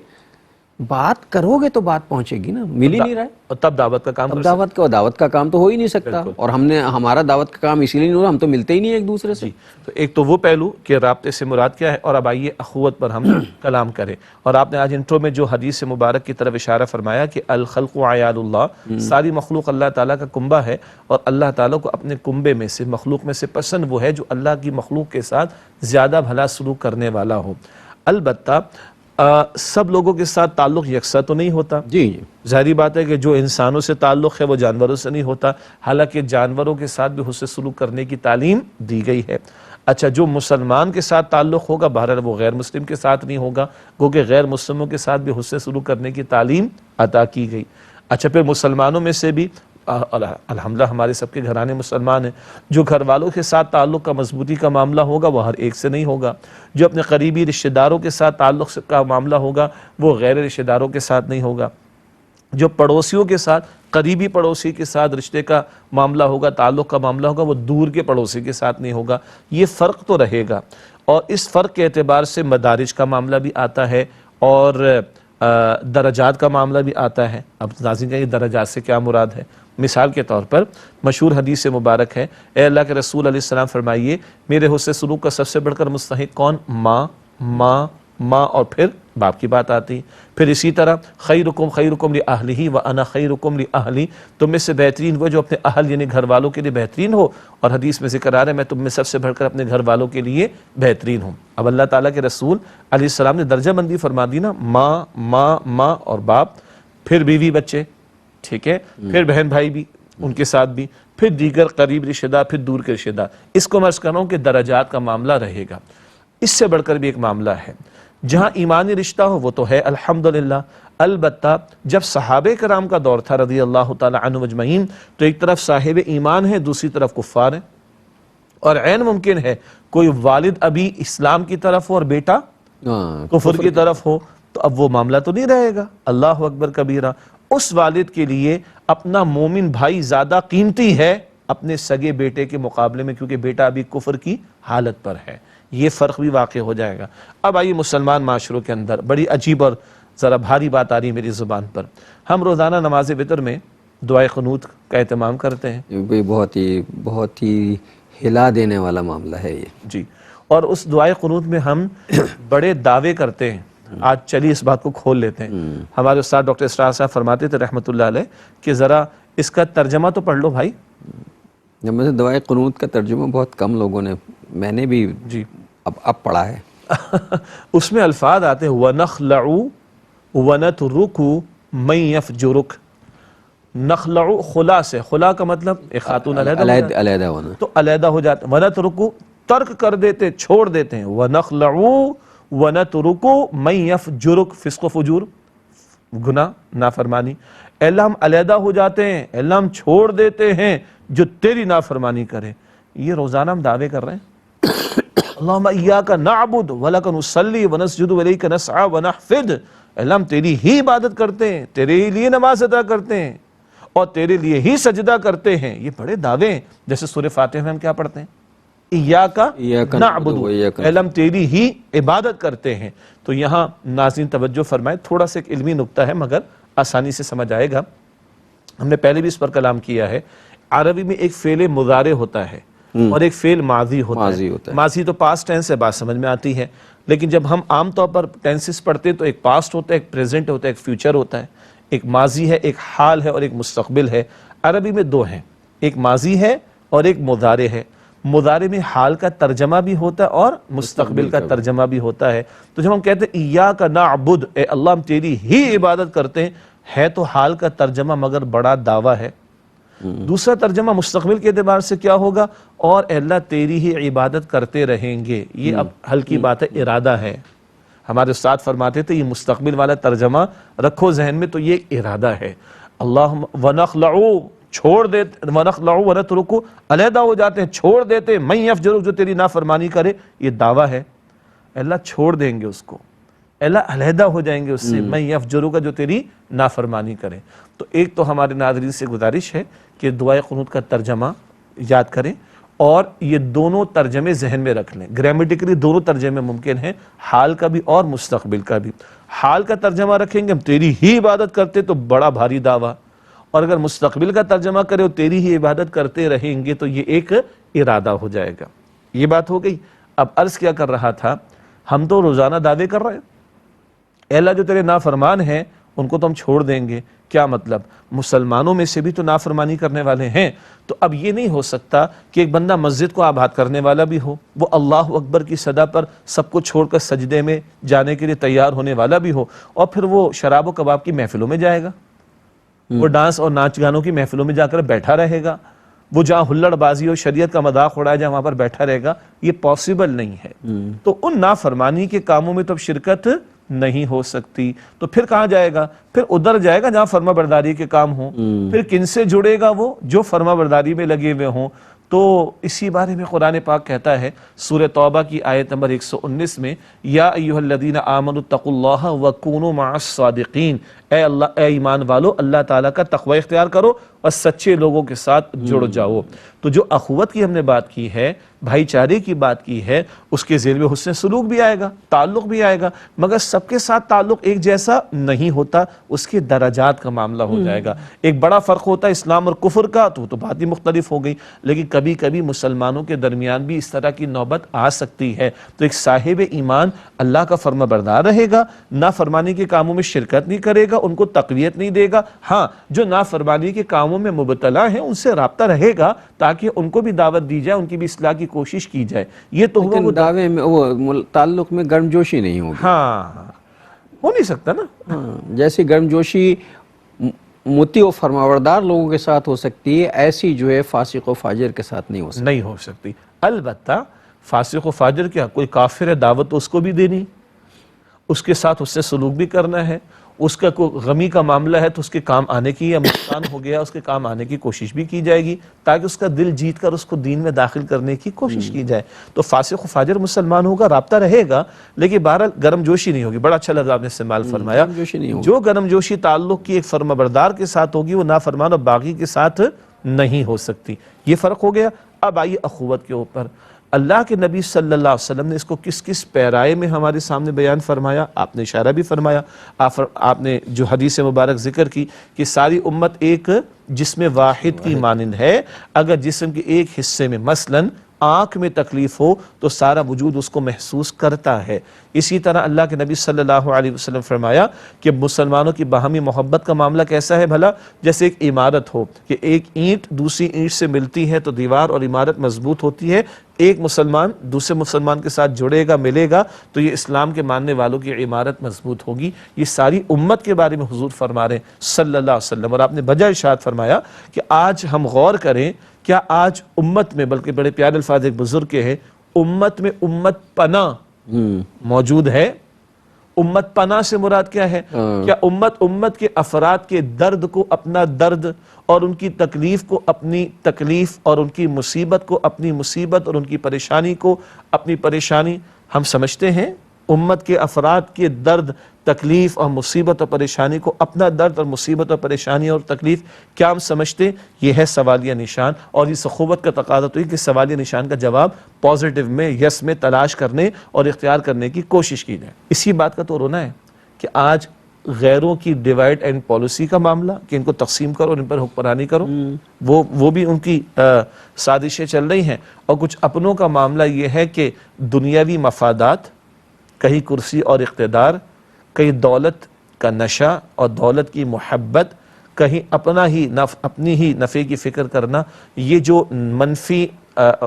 بات کرو گے تو بات پہنچے گی نا، مل ہی نہیں رہا ہے، اور تب دعوت کا کام دعوت کا کام تو ہو ہی نہیں سکتا، اور ہمارا دعوت کا کام اسی لیے نہیں ہو رہا، ہم تو ملتے ہی نہیں ایک دوسرے سے۔ تو ایک تو وہ پہلو کہ رابطے سے مراد کیا ہے، اور اب آئیے اخوت پر ہم کلام کریں۔ اور آپ نے آج انٹرو میں جو حدیث مبارک کی طرف اشارہ فرمایا کہ الخلق عیال اللہ، ساری مخلوق اللہ تعالیٰ کا کنبہ ہے، اور اللہ تعالیٰ کو اپنے کنبے میں سے، مخلوق میں سے پسند وہ ہے جو اللہ کی مخلوق کے ساتھ زیادہ بھلا سلوک کرنے والا ہو۔ البتہ سب لوگوں کے ساتھ تعلق یکساں تو نہیں ہوتا، جی ظاہری بات ہے کہ جو انسانوں سے تعلق ہے وہ جانوروں سے نہیں ہوتا، حالانکہ جانوروں کے ساتھ بھی حسن سلوک کرنے کی تعلیم دی گئی ہے۔ اچھا جو مسلمان کے ساتھ تعلق ہوگا بہرحال وہ غیر مسلم کے ساتھ نہیں ہوگا، گو کہ غیر مسلموں کے ساتھ بھی حسن سلوک کرنے کی تعلیم عطا کی گئی۔ اچھا پھر مسلمانوں میں سے بھی الحمدللہ ہمارے سب کے گھرانے مسلمان ہیں، جو گھر والوں کے ساتھ تعلق کا مضبوطی کا معاملہ ہوگا وہ ہر ایک سے نہیں ہوگا، جو اپنے قریبی رشتہ داروں کے ساتھ تعلق کا معاملہ ہوگا وہ غیر رشتہ داروں کے ساتھ نہیں ہوگا، جو پڑوسیوں کے ساتھ قریبی پڑوسی کے ساتھ رشتے کا معاملہ ہوگا، تعلق کا معاملہ ہوگا وہ دور کے پڑوسی کے ساتھ نہیں ہوگا۔ یہ فرق تو رہے گا، اور اس فرق کے اعتبار سے مدارج کا معاملہ بھی آتا ہے اور درجات کا معاملہ بھی آتا ہے۔ اب ناظرین کہیں درجات سے کیا مراد ہے؟ مثال کے طور پر مشہور حدیث مبارک ہے، اے اللہ کے رسول علیہ السلام فرمائیے میرے حسن سلوک کا سب سے بڑھ کر مستحق کون؟ ماں ماں ماں، اور پھر باپ کی بات آتی ہے۔ پھر اسی طرح خیرکم خیرکم لأہلہ وانا خیرکم لأہلی، تم میں سے بہترین وہ جو اپنے اہل یعنی گھر والوں کے لیے بہترین ہو، اور حدیث میں ذکر آ رہا ہے میں تم میں سب سے بڑھ کر اپنے گھر والوں کے لیے بہترین ہوں۔ اب اللہ تعالیٰ کے رسول علیہ السلام نے درجہ بندی فرما دی نا، ماں ماں ماں اور باپ، پھر بیوی بچے، ٹھیک ہے، پھر بہن بھائی بھی ان کے ساتھ بھی، پھر دیگر قریب رشتہ دار، پھر دور کے رشتہ دار۔ اس کو میں عرض کر رہا ہوں کہ درجات کا معاملہ رہے گا۔ اس سے بڑھ کر بھی ایک معاملہ ہے جہاں ایمانی رشتہ ہو وہ تو ہے الحمدللہ، البتہ جب صحابہ کرام کا دور تھا رضی اللہ تعالی عنہ اجمعین تو ایک طرف صاحب ایمان ہے، دوسری طرف کفار ہیں، اور عین ممکن ہے کوئی والد ابھی اسلام کی طرف ہو اور بیٹا کفر کی طرف ہو، تو اب وہ معاملہ تو نہیں رہے گا۔ اللہ اکبر کبیرہ، اس والد کے لیے اپنا مومن بھائی زیادہ قیمتی ہے اپنے سگے بیٹے کے مقابلے میں، کیونکہ بیٹا ابھی کفر کی حالت پر ہے۔ یہ فرق بھی واقع ہو جائے گا۔ اب آئیے مسلمان معاشروں کے اندر بڑی عجیب اور ذرا بھاری بات آ رہی ہے میری زبان پر، ہم روزانہ نماز وتر میں دعائے قنوت کا اہتمام کرتے ہیں۔ یہ بھی بہت ہی ہلا دینے والا معاملہ ہے یہ جی، اور اس دعائے قنوت میں ہم بڑے دعوے کرتے ہیں۔ آج چلیے اس بات کو کھول لیتے ہیں۔ ہمارے استاد ڈاکٹر اسرار صاحب فرماتے تھے رحمۃ اللہ علیہ کہ ذرا اس کا ترجمہ تو پڑھ لو بھائی۔ جب میں سے دعائے قنوت کا ترجمہ بہت کم لوگوں نے، میں نے بھی جی اب پڑھا ہے۔ اس میں الفاظ آتے ہیں وَنَخْلَعُ وَنَتْرُكُ مَن يَفْجُرُكَ۔ نخلع خلا سے، خلا کا مطلب ایک خاتون علیحدہ ہونا، تو علیحدہ ہو جاتے ہیں، وَنَتْرُكُ ترک کر دیتے، چھوڑ دیتے ہیں، وَنَخْلَعُ وَنَتْرُكُ مَن يَفْجُرُكَ، فسق و فجور، گناہ نافرمانی۔ اے اللہ ہم علیحدہ ہو جاتے ہیں، اے اللہ ہم چھوڑ دیتے ہیں جو تیری نافرمانی کرے۔ یہ روزانہ ہم دعوے کر رہے ہیں۔ اللہم ایاک نعبد ولک نصلی ونسجد ولیک نسعی ونحفد، اللہ ہم تیری ہی عبادت کرتے ہیں، تیرے ہی لیے نماز ادا کرتے ہیں اور تیرے لیے ہی سجدہ کرتے ہیں۔ یہ بڑے دعوے ہیں۔ جیسے سورہ فاتحہ میں ہم کیا پڑھتے ہیں؟ ایاک نعبد، اللہ ہم تیری ہی عبادت کرتے ہیں۔ تو یہاں ناظرین توجہ فرمائے، تھوڑا سا ایک علمی نکتہ ہے مگر آسانی سے سمجھ آئے گا۔ ہم نے پہلے بھی اس پر کلام کیا ہے، عربی میں ایک فعل مضارع ہوتا ہے اور ایک فعل ماضی ہوتا ہے۔ ماضی تو پاسٹ ٹینس ہے، بات سمجھ میں آتی ہے، لیکن جب ہم عام طور پر ٹینسز پڑھتے ہیں تو ایک پاسٹ ہوتا ہے، ایک پریزنٹ ہوتا ہے، ایک فیوچر ہوتا ہے، ایک ماضی ہے، ایک حال ہے اور ایک مستقبل ہے۔ عربی میں دو ہیں، ایک ماضی ہے اور ایک مضارع ہے۔ مضارع میں حال کا ترجمہ بھی ہوتا ہے اور مستقبل کا ترجمہ بھی ہوتا ہے۔ تو جب ہم کہتے ہیں ایاک نعبد، اے اللہ ہم تیری ہی عبادت کرتے ہیں، ہے تو حال کا ترجمہ مگر بڑا دعویٰ ہے۔ دوسرا ترجمہ مستقبل کے اعتبار سے کیا ہوگا؟ اور اے اللہ تیری ہی عبادت کرتے رہیں گے۔ یہ اب ہلکی بات ہے، ارادہ ہے۔ ہمارے استاد فرماتے تھے یہ مستقبل والا ترجمہ رکھو ذہن میں، تو یہ ایک ارادہ ہے۔ اللہم ونخلعو، چھوڑ دیتے، ونخلعو ونترکو علیحدہ ہو جاتے ہیں، چھوڑ دیتے، من یفجرک جو تیری نافرمانی کرے، یہ دعویٰ ہے۔ اللہ چھوڑ دیں گے اس کو، اللہ علیحدہ ہو جائیں گے اس سے، من یفجرک جو تیری نافرمانی کرے۔ تو ایک تو ہمارے ناظرین سے گزارش ہے کہ دعائے قنوت کا ترجمہ یاد کریں اور یہ دونوں ترجمے ذہن میں رکھ لیں۔ گرامیٹیکلی دونوں ترجمے ممکن ہیں، حال کا بھی اور مستقبل کا بھی۔ حال کا ترجمہ رکھیں گے ہم تیری ہی عبادت کرتے تو بڑا بھاری دعویٰ، اور اگر مستقبل کا ترجمہ کرے اور تیری ہی عبادت کرتے رہیں گے تو یہ ایک ارادہ ہو جائے گا۔ یہ بات ہو گئی۔ اب عرض کیا کر رہا تھا، ہم تو روزانہ دعوے کر رہے ہیں اے اللہ جو تیرے نافرمان ہیں ان کو تو ہم چھوڑ دیں گے۔ کیا مطلب؟ مسلمانوں میں سے بھی تو نافرمانی کرنے والے ہیں، تو اب یہ نہیں ہو سکتا کہ ایک بندہ مسجد کو آباد کرنے والا بھی ہو، وہ اللہ اکبر کی صدا پر سب کو چھوڑ کر سجدے میں جانے کے لیے تیار ہونے والا بھی ہو، اور پھر وہ شراب و کباب کی محفلوں میں جائے گا، وہ ڈانس اور ناچ گانوں کی محفلوں میں جا کر بیٹھا رہے گا، وہ جہاں ہلڑ بازی اور شریعت کا مذاق اڑائے جہاں وہاں پر بیٹھا رہے گا، یہ پاسبل نہیں ہے۔ تو ان نافرمانی کے کاموں میں تو اب شرکت نہیں ہو سکتی، تو پھر کہاں جائے گا؟ پھر ادھر جائے گا جہاں فرما برداری کے کام ہوں۔ پھر کن سے جڑے گا؟ وہ جو فرما برداری میں لگے ہوئے ہوں۔ تو اسی بارے میں قرآن پاک کہتا ہے سورہ توبہ کی آیت نمبر 119 میں، یا ایھا الذین آمنوا اتقوا اللہ وکونوا مع الصادقین، اے ایمان والو اللہ تعالیٰ کا تقوی اختیار کرو اور سچے لوگوں کے ساتھ جڑ جاؤ۔ تو جو اخوت کی ہم نے بات کی ہے، بھائی چارے کی بات کی ہے، اس کے ذیل میں حسن سلوک بھی آئے گا، تعلق بھی آئے گا، مگر سب کے ساتھ تعلق ایک جیسا نہیں ہوتا، اس کے درجات کا معاملہ ہو جائے گا۔ ایک بڑا فرق ہوتا ہے اسلام اور کفر کا، تو بات ہی مختلف ہو گئی، لیکن کبھی کبھی مسلمانوں کے درمیان بھی اس طرح کی نوبت آ سکتی ہے۔ تو ایک صاحب ایمان اللہ کا فرما بردار رہے گا، نافرمانی کے کاموں میں شرکت نہیں کرے گا، ان کو تقویت نہیں دے گا۔ ہاں، جو نافرمانی کے کاموں میں مبتلا ہیں ان سے رابطہ رہے گا تاکہ ان کو بھی دعوت دی جائے، ان کی بھی اصلاح کی کوشش کی جائے۔ یہ تو ہوا وہ دعوے میں، وہ تعلق میں گرم جوشی نہیں ہوگی۔ ہاں، ہو نہیں سکتا نا۔ جیسی گرم جوشی مطیع و فرمانبردار لوگوں کے ساتھ ہو سکتی ہے، ایسی جو ہے فاسق و فاجر کے ساتھ نہیں ہو سکتی۔ نہیں ہو سکتی۔ البتہ فاسق و فاجر کیا، کوئی کافر ہے، دعوت تو اس کو بھی دینی، اس کے ساتھ اس سے سلوک بھی کرنا ہے، اس کا کوئی غمی کا معاملہ ہے تو اس کے کام آنے کی، یا نقصان ہو گیا اس کے کام آنے کی کوشش بھی کی جائے گی تاکہ اس کا دل جیت کر اس کو دین میں داخل کرنے کی کوشش کی جائے۔ تو فاسق و فاجر مسلمان ہوگا، رابطہ رہے گا، لیکن بہرحال گرم جوشی نہیں ہوگی۔ بڑا اچھا لفظ آپ نے استعمال فرمایا، گرم جوشی نہیں ہوگی۔ جو گرم جوشی تعلق کی ایک فرما بردار کے ساتھ ہوگی وہ نافرمان اور باغی کے ساتھ نہیں ہو سکتی۔ یہ فرق ہو گیا۔ اب آئیے اخوت کے اوپر، اللہ کے نبی صلی اللہ علیہ وسلم نے اس کو کس کس پیرائے میں ہمارے سامنے بیان فرمایا، آپ نے اشارہ بھی فرمایا، آپ نے جو حدیث مبارک ذکر کی کہ ساری امت ایک جسم واحد کی مانند ہے، اگر جسم کے ایک حصے میں مثلاً آنکھ میں تکلیف ہو تو سارا وجود اس کو محسوس کرتا ہے۔ اسی طرح اللہ کے نبی صلی اللہ علیہ وسلم فرمایا کہ مسلمانوں کی باہمی محبت کا معاملہ کیسا ہے بھلا؟ جیسے ایک عمارت ہو کہ ایک اینٹ دوسری اینٹ سے ملتی ہے تو دیوار اور عمارت مضبوط ہوتی ہے، ایک مسلمان دوسرے مسلمان کے ساتھ جڑے گا، ملے گا تو یہ اسلام کے ماننے والوں کی عمارت مضبوط ہوگی۔ یہ ساری امت کے بارے میں حضور فرما رہے ہیں صلی اللہ علیہ وسلم، اور آپ نے بجا ارشاد فرمایا کہ آج ہم غور کریں، کیا آج امت میں، بلکہ بڑے پیارے الفاظ ایک بزرگ کے ہیں، امت میں امت پناہ موجود ہے؟ امت پناہ سے مراد کیا ہے؟ کیا امت کے افراد کے درد کو اپنا درد، اور ان کی تکلیف کو اپنی تکلیف، اور ان کی مصیبت کو اپنی مصیبت، اور ان کی پریشانی کو اپنی پریشانی ہم سمجھتے ہیں؟ امت کے افراد کے درد، تکلیف اور مصیبت اور پریشانی کو اپنا درد اور مصیبت اور پریشانی اور تکلیف کیا ہم سمجھتے؟ یہ ہے سوالیہ نشان، اور اس اخوت کا تقاضا تو ہے کہ سوالیہ نشان کا جواب پازیٹیو میں، یس میں تلاش کرنے اور اختیار کرنے کی کوشش کی جائے۔ اسی بات کا تو رونا ہے کہ آج غیروں کی ڈیوائڈ اینڈ پالیسی کا معاملہ کہ ان کو تقسیم کرو، ان پر حکمرانی کرو، وہ بھی ان کی سازشیں چل رہی ہیں، اور کچھ اپنوں کا معاملہ یہ ہے کہ دنیاوی مفادات، کہیں کرسی اور اقتدار، کہیں دولت کا نشہ اور دولت کی محبت، کہیں اپنی ہی نفع کی فکر کرنا، یہ جو منفی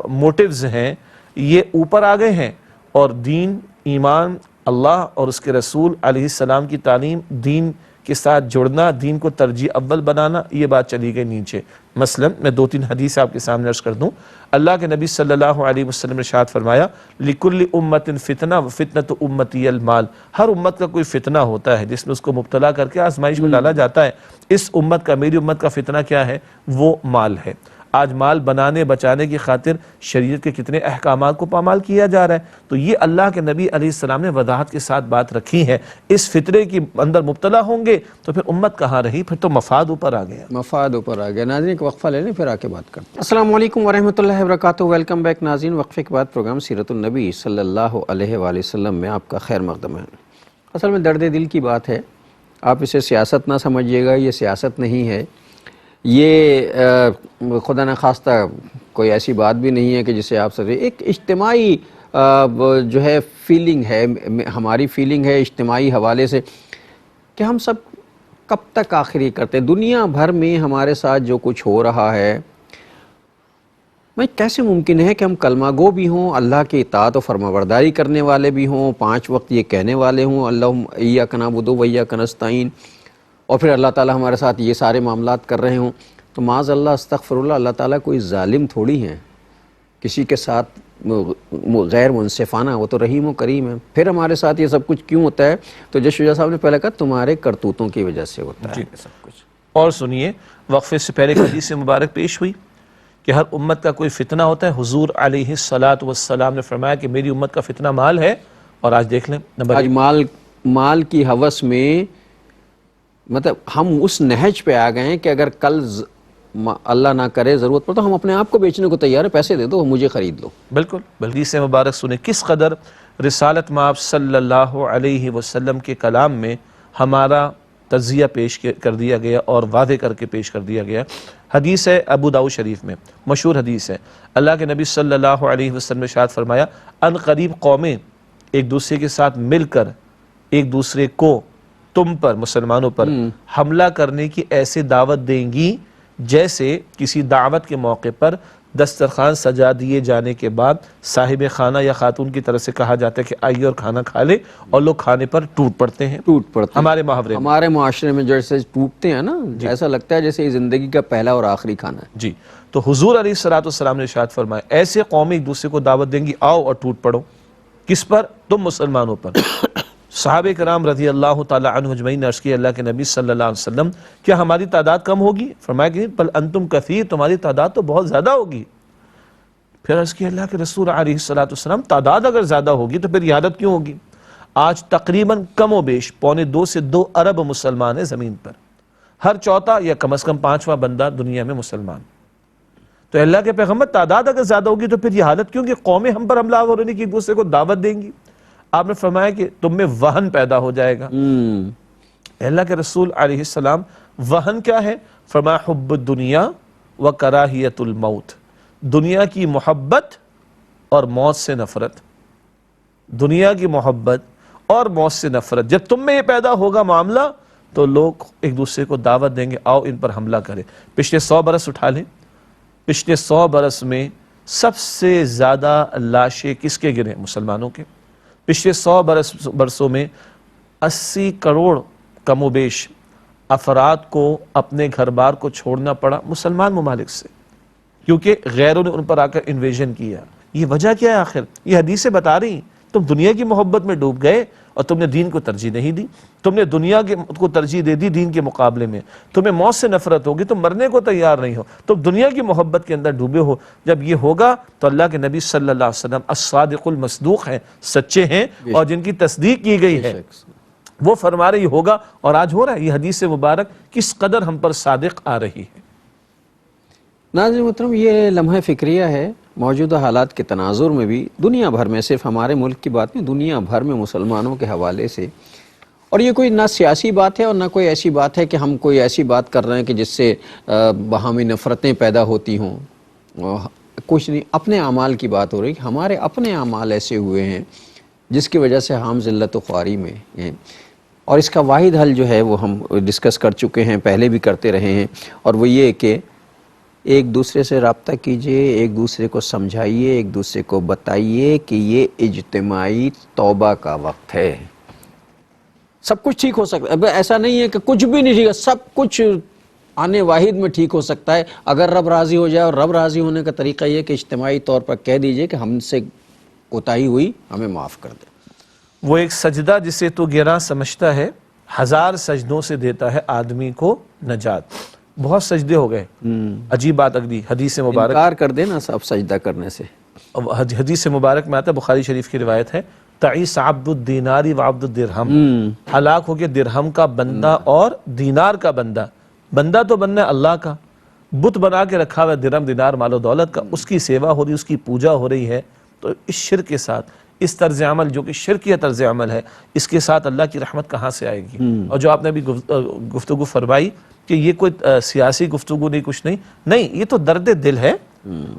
موٹیوز ہیں یہ اوپر آ گئے ہیں، اور دین، ایمان، اللہ اور اس کے رسول علیہ السلام کی تعلیم، دین کے ساتھ جڑنا، دین کو ترجیح اول بنانا، یہ بات چلی گئی نیچے۔ مثلا میں 2-3 حدیث آپ کے سامنے عرض کر دوں۔ اللہ کے نبی صلی اللہ علیہ وسلم نے ارشاد فرمایا لِكُلِّ أُمَّةٍ فِتْنَةٌ وَفِتْنَةُ أُمَّتِيَ الْمَالِ، ہر امت کا کوئی فتنہ ہوتا ہے جس میں اس کو مبتلا کر کے آزمائش میں ڈالا جاتا ہے۔ اس امت کا، میری امت کا فتنہ کیا ہے؟ وہ مال ہے۔ آج مال بنانے بچانے کی خاطر شریعت کے کتنے احکامات کو پامال کیا جا رہا ہے۔ تو یہ اللہ کے نبی علیہ السلام نے وضاحت کے ساتھ بات رکھی ہے۔ اس فطرے کی اندر مبتلا ہوں گے تو پھر امت کہاں رہی؟ پھر تو مفاد اوپر آ گیا، مفاد اوپر آ گیا۔ ناظرین ایک وقفہ لے لیں پھر آ کے بات کرتے ہیں۔ السلام علیکم ورحمۃ اللہ وبرکاتہ، ویلکم بیک ناظرین۔ وقفے کے بعد پروگرام سیرت النبی صلی اللہ علیہ وآلہ وسلم میں آپ کا خیر مقدم ہے۔ اصل میں درد دل کی بات ہے، آپ اسے سیاست نہ سمجھیے گا، یہ سیاست نہیں ہے، یہ خدا نخواستہ کوئی ایسی بات بھی نہیں ہے کہ جسے آپ سے ایک اجتماعی جو ہے فیلنگ ہے، ہماری فیلنگ ہے اجتماعی حوالے سے کہ ہم سب کب تک آخری کرتے ہیں۔ دنیا بھر میں ہمارے ساتھ جو کچھ ہو رہا ہے، میں کیسے ممکن ہے کہ ہم کلمہ گو بھی ہوں، اللہ کی اطاعت و فرمانبرداری کرنے والے بھی ہوں، 5 وقت یہ کہنے والے ہوں اللہم ایاک نعبد و ایاک نستعین، اور پھر اللہ تعالی ہمارے ساتھ یہ سارے معاملات کر رہے ہوں۔ تو معاذ اللہ استغفر اللہ، اللہ تعالیٰ کوئی ظالم تھوڑی ہیں کسی کے ساتھ غیر منصفانہ، وہ تو رحیم و کریم ہے. پھر ہمارے ساتھ یہ سب کچھ کیوں ہوتا ہے؟ تو جس شجاع صاحب نے پہلے کہا تمہارے کرتوتوں کی وجہ سے ہوتا ہے یہ سب کچھ. اور سنیے، وقفے سے پہلے حدیث مبارک پیش ہوئی کہ ہر امت کا کوئی فتنہ ہوتا ہے. حضور علیہ الصلاۃ والسلام نے فرمایا کہ میری امت کا فتنہ مال ہے. اور آج دیکھ لیں نمبر آج مال کی ہوس میں مطلب ہم اس نہج پہ آ گئے ہیں کہ اگر کل اللہ نہ کرے ضرورت پڑے تو ہم اپنے آپ کو بیچنے کو تیار ہیں، پیسے دے دو مجھے خرید لو. بالکل. حدیث مبارک سنیں کس قدر رسالت مآب صلی اللہ علیہ وسلم کے کلام میں ہمارا تجزیہ پیش کر دیا گیا اور واضح کر کے پیش کر دیا گیا. حدیث ہے ابو داؤد شریف میں، مشہور حدیث ہے. اللہ کے نبی صلی اللہ علیہ وسلم نے ارشاد فرمایا ان قریب قومیں ایک دوسرے کے ساتھ مل کر ایک دوسرے کو تم پر مسلمانوں پر حملہ کرنے کی ایسے دعوت دیں گی جیسے کسی دعوت کے موقع پر دسترخوان سجا دیے جانے کے بعد صاحب خانہ یا خاتون کی طرف سے کہا جاتا ہے کہ آئیے اور کھانا کھا لے، اور لوگ کھانے پر ٹوٹ پڑتے ہیں. ہمارے محاورے میں، ہمارے معاشرے میں جیسے ٹوٹتے ہیں نا، ایسا لگتا ہے جیسے یہ زندگی کا پہلا اور آخری کھانا ہے. جی. تو حضور علیہ الصلوۃ والسلام نے ارشاد فرمایا ایسے قومیں ایک دوسرے کو دعوت دیں گی آؤ اور ٹوٹ پڑو. کس پر؟ تم مسلمانوں پر. صحابہ کرام رضی اللہ تعالی عنہ اجمعین نے عرض کیا اللہ کے نبی صلی اللہ علیہ وسلم کیا ہماری تعداد کم ہوگی؟ فرمایا کہ بل انتم کثیر، تمہاری تعداد تو بہت زیادہ ہوگی. پھر عرض کیا اللہ کے رسول علیہ الصلوۃ والسلام تعداد اگر زیادہ ہوگی تو پھر یہ حالت کیوں ہوگی؟ آج تقریباً کم و بیش 1.25 سے 2 ارب مسلمان ہیں زمین پر. ہر چوتھا یا کم از کم 5واں بندہ دنیا میں مسلمان. تو اللہ کے پیغمبر تعداد اگر زیادہ ہوگی تو پھر یہ حالت کیوں کہ قومیں ہم پر حملہ ہونے کی ایک دوسرے کو دعوت دیں گی. آپ نے فرمایا کہ تم میں وہن پیدا ہو جائے گا. اللہ کے رسول علیہ السلام وہن کیا ہے؟ فرمایا حب الدنیا و کراہیت الموت، دنیا کی محبت اور موت سے نفرت. دنیا کی محبت اور موت سے نفرت جب تم میں یہ پیدا ہوگا معاملہ تو لوگ ایک دوسرے کو دعوت دیں گے آؤ ان پر حملہ کریں. پچھلے 100 برس اٹھا لیں، پچھلے 100 برس میں سب سے زیادہ لاشیں کس کے گرے؟ مسلمانوں کے. پچھلے 100 برسوں میں 80 کروڑ کم و بیش افراد کو اپنے گھر بار کو چھوڑنا پڑا مسلمان ممالک سے، کیونکہ غیروں نے ان پر آ کر انویژن کیا. یہ وجہ کیا ہے آخر؟ یہ حدیثیں بتا رہی ہیں تم دنیا کی محبت میں ڈوب گئے اور تم نے دین کو ترجیح نہیں دی. تم نے دنیا کو ترجیح دے دی دین کے مقابلے میں. تمہیں موت سے نفرت ہوگی، تم مرنے کو تیار نہیں ہو، تم دنیا کی محبت کے اندر ڈوبے ہو. جب یہ ہوگا تو اللہ کے نبی صلی اللہ علیہ وسلم الصادق المصدوق ہیں، سچے ہیں اور جن کی تصدیق کی گئی ہے، وہ فرما رہے یہ ہوگا اور آج ہو رہا ہے. یہ حدیث مبارک کس قدر ہم پر صادق آ رہی ہے. ناظرین محترم، یہ لمحہ فکریہ ہے. موجودہ حالات کے تناظر میں بھی دنیا بھر میں، صرف ہمارے ملک کی بات نہیں، دنیا بھر میں مسلمانوں کے حوالے سے، اور یہ کوئی نہ سیاسی بات ہے اور نہ کوئی ایسی بات ہے کہ ہم کوئی ایسی بات کر رہے ہیں کہ جس سے باہمی نفرتیں پیدا ہوتی ہوں. کچھ نہیں، اپنے اعمال کی بات ہو رہی ہے. ہمارے اپنے اعمال ایسے ہوئے ہیں جس کی وجہ سے ہم ذلت و خواری میں ہیں، اور اس کا واحد حل جو ہے وہ ہم ڈسکس کر چکے ہیں، پہلے بھی کرتے رہے ہیں، اور وہ یہ کہ ایک دوسرے سے رابطہ کیجئے، ایک دوسرے کو سمجھائیے، ایک دوسرے کو بتائیے کہ یہ اجتماعی توبہ کا وقت ہے. سب کچھ ٹھیک ہو سکتا ہے، ایسا نہیں ہے کہ کچھ بھی نہیں ٹھیک ہے، سب کچھ آنے واحد میں ٹھیک ہو سکتا ہے اگر رب راضی ہو جائے. اور رب راضی ہونے کا طریقہ یہ کہ اجتماعی طور پر کہہ دیجئے کہ ہم سے کوتاہی ہوئی، ہمیں معاف کر دے. وہ ایک سجدہ جسے تو گراں سمجھتا ہے 1000 سجدوں سے دیتا ہے آدمی کو نجات. بہت سجدے ہو گئے. عجیب بات اگلی حدیث مبارک انکار کر دینا سب سجدہ کرنے سے. حدیث مبارک میں آتا ہے، بخاری شریف کی روایت ہے، تعیس عبد الدینار و عبد الدرہم، ہلاک ہو گیا درہم کا بندہ اور دینار کا بندہ. بندہ تو بننا ہے اللہ کا، بت بنا کے رکھا ہوا ہے درہم دینار مال و دولت کا، اس کی سیوا ہو رہی، اس کی پوجا ہو رہی ہے. تو اس شرک کے ساتھ، اس طرز عمل جو کہ شرکیہ طرز عمل ہے، اس کے ساتھ اللہ کی رحمت کہاں سے آئے گی؟ اور جو آپ نے ابھی گفتگو فرمائی کہ یہ کوئی سیاسی گفتگو نہیں، کچھ نہیں، یہ تو درد دل ہے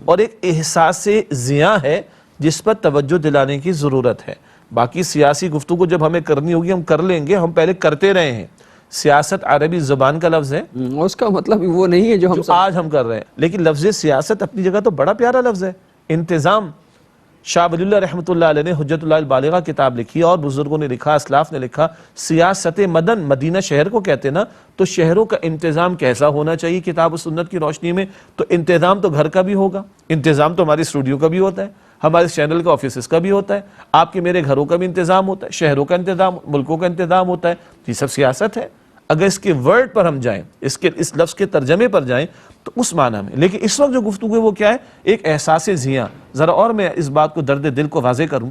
اور ایک احساس زیاں ہے جس پر توجہ دلانے کی ضرورت ہے. باقی سیاسی گفتگو جب ہمیں کرنی ہوگی ہم کر لیں گے، ہم پہلے کرتے رہے ہیں. سیاست عربی زبان کا لفظ ہے، اس کا مطلب وہ نہیں ہے جو آج ہم کر رہے ہیں، لیکن لفظ سیاست اپنی جگہ تو بڑا پیارا لفظ ہے. انتظام، شاہ ولی اللہ رحمۃ اللہ علیہ نے حجت اللہ البالغہ کتاب لکھی اور بزرگوں نے لکھا، اسلاف نے لکھا، سیاست مدن، مدینہ شہر کو کہتے نا، تو شہروں کا انتظام کیسا ہونا چاہیے کتاب و سنت کی روشنی میں؟ تو انتظام تو گھر کا بھی ہوگا، انتظام تو ہمارے اسٹوڈیو کا بھی ہوتا ہے، ہمارے چینل کا آفیسز کا بھی ہوتا ہے، آپ کے میرے گھروں کا بھی انتظام ہوتا ہے، شہروں کا انتظام، ملکوں کا انتظام ہوتا ہے، یہ سب سیاست ہے۔ اگر اس کے ورڈ پر ہم جائیں، اس لفظ کے ترجمے پر جائیں تو اس معنی میں، لیکن اس وقت جو گفتگو ہے وہ کیا ہے؟ ایک احساس زیاں۔ ذرا اور میں اس بات کو، درد دل کو واضح کروں،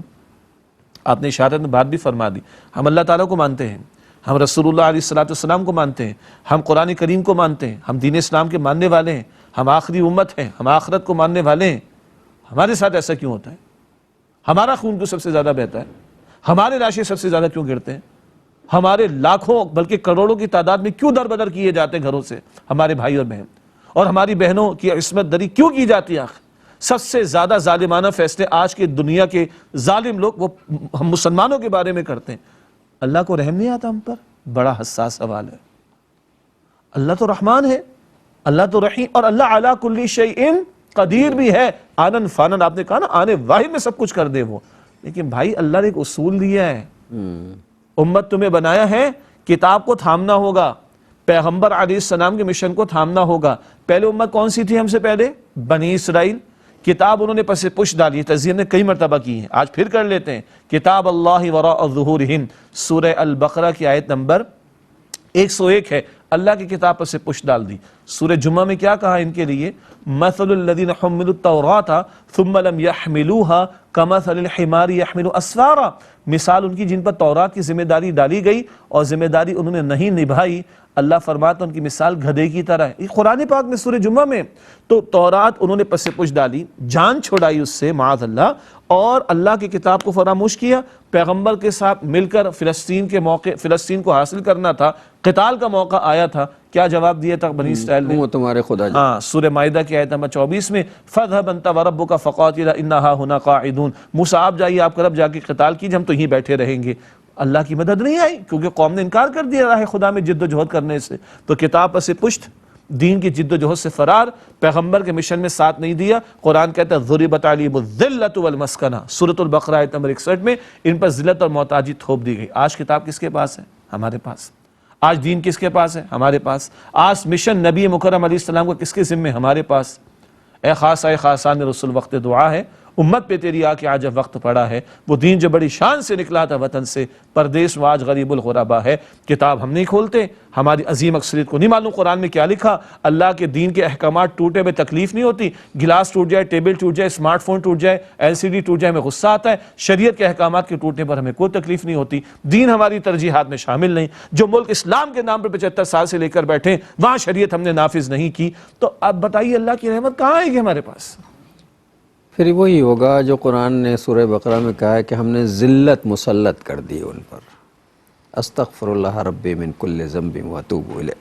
آپ نے اشارت میں بات بھی فرما دی، ہم اللہ تعالیٰ کو مانتے ہیں، ہم رسول اللہ علیہ السلام کو مانتے ہیں، ہم قرآن کریم کو مانتے ہیں، ہم دین اسلام کے ماننے والے ہیں، ہم آخری امت ہیں، ہم آخرت کو ماننے والے ہیں، ہمارے ساتھ ایسا کیوں ہوتا ہے؟ ہمارا خون کیوں سب سے زیادہ بہتا ہے؟ ہمارے لاشیں سب سے زیادہ کیوں گرتے ہیں؟ ہمارے لاکھوں بلکہ کروڑوں کی تعداد میں کیوں در بدر کیے جاتے ہیں گھروں سے ہمارے بھائی اور بہن؟ اور ہماری بہنوں کی عصمت دری کیوں کی جاتی ہے؟ آخر سب سے زیادہ ظالمانہ فیصلے آج کے دنیا کے ظالم لوگ وہ ہم مسلمانوں کے بارے میں کرتے ہیں۔ اللہ کو رحم نہیں آتا ہم پر؟ بڑا حساس سوال ہے۔ اللہ تو رحمان ہے، اللہ تو رحیم، اور اللہ علی کل شیء قدیر بھی ہے۔ آنن فانن، آپ نے کہا نا، آنے واحد میں سب کچھ کر دے وہ، لیکن بھائی اللہ نے ایک اصول دیا ہے، امت تمہیں بنایا ہے، کتاب کو تھامنا ہوگا، پیغمبر علیہ السلام کے مشن کو تھامنا ہوگا۔ پہلے امت کون سی تھی ہم سے پہلے؟ بنی اسرائیل۔ کتاب انہوں نے پس پش ڈالی ہے، تزیین نے کئی مرتبہ کی ہے، آج پھر کر لیتے ہیں۔ کتاب اللہ وراء ظہورہم، سورہ البقرہ کی آیت نمبر 101 ہے، اللہ کی کتاب پر سے پش ڈال دی۔ سورہ جمعہ میں کیا کہا ان کے لیے؟ مثل الذین حملوا التوراۃ ثم لم يحملوها کمثل الحمار يحمل اسفارا، مثال ان کی جن پر تورات کی ذمہ داری ڈالی گئی اور ذمہ داری انہوں نے نہیں نبھائی، اللہ فرماتا ان کی مثال گدھے کی طرح ہے۔ یہ قرآن پاک میں سورہ جمعہ میں، تو تورات انہوں نے پس پش ڈالی، جان چھڑائی اس سے معاذ اللہ، اور اللہ کی کتاب کو فراموش کیا۔ پیغمبر کے ساتھ مل کر فلسطین کو حاصل کرنا تھا، قتال کا موقع آیا تھا، کیا جواب دیا تھا بنی اسرائیل نے؟ وہ تمہارے خدا جی۔ ہاں، سورہ مائدہ کی آیت نمبر 24 میں فَاذْهَبْ أَنْتَ وَرَبُّكَ فَقَاتِلَا إِنَّا هَاهُنَا قَاعِدُونَ، موسیٰ آپ جائیے، آپ کا رب جا کے قتال کیجئے، ہم تو یہیں بیٹھے رہیں گے۔ اللہ کی مدد نہیں آئی کیونکہ قوم نے انکار کر دیا راہ خدا میں جد و جہد کرنے سے، تو کتاب پر سے پشت، دین کی جد و جہد سے فرار، پیغمبر کے مشن میں ساتھ نہیں دیا۔ قرآن کہتا ہے ضُرِبَتْ عَلَيْهِمُ الذِّلَّةُ وَالْمَسْكَنَةُ، سورۃ البقرہ آیت نمبر 61 میں ان پر ذلت اور محتاجی تھوپ دی گئی۔ آج کتاب کس کے پاس ہے؟ ہمارے پاس۔ آج دین کس کے پاس ہے؟ ہمارے پاس۔ آج مشن نبی مکرم علیہ السلام کو کس کے ذمہ؟ ہمارے پاس۔ اے خاصان رسول، وقت دعا ہے، امت پہ تیری آ کے آج وقت پڑا ہے، وہ دین جو بڑی شان سے نکلا تھا وطن سے، پردیس و آج غریب الغربا ہے۔ کتاب ہم نہیں کھولتے، ہماری عظیم اکثریت کو نہیں معلوم قرآن میں کیا لکھا۔ اللہ کے دین کے احکامات ٹوٹے میں تکلیف نہیں ہوتی، گلاس ٹوٹ جائے، ٹیبل ٹوٹ جائے، اسمارٹ فون ٹوٹ جائے، LCD ٹوٹ جائے، ہمیں غصہ آتا ہے۔ شریعت کے احکامات کے ٹوٹنے پر ہمیں کوئی تکلیف نہیں ہوتی، دین ہماری ترجیحات میں شامل نہیں۔ جو ملک اسلام کے نام پر 75 سال سے لے کر بیٹھے، وہاں شریعت ہم نے نافذ نہیں کی، تو اب بتائیے اللہ کی رحمت کہاں آئے گی ہمارے پاس؟ پھر وہی ہوگا جو قرآن نے سورہ بقرہ میں کہا ہے کہ ہم نے ذلت مسلط کر دی ان پر۔ استغفر اللہ ربی من کل ذنب واتوب الیہ۔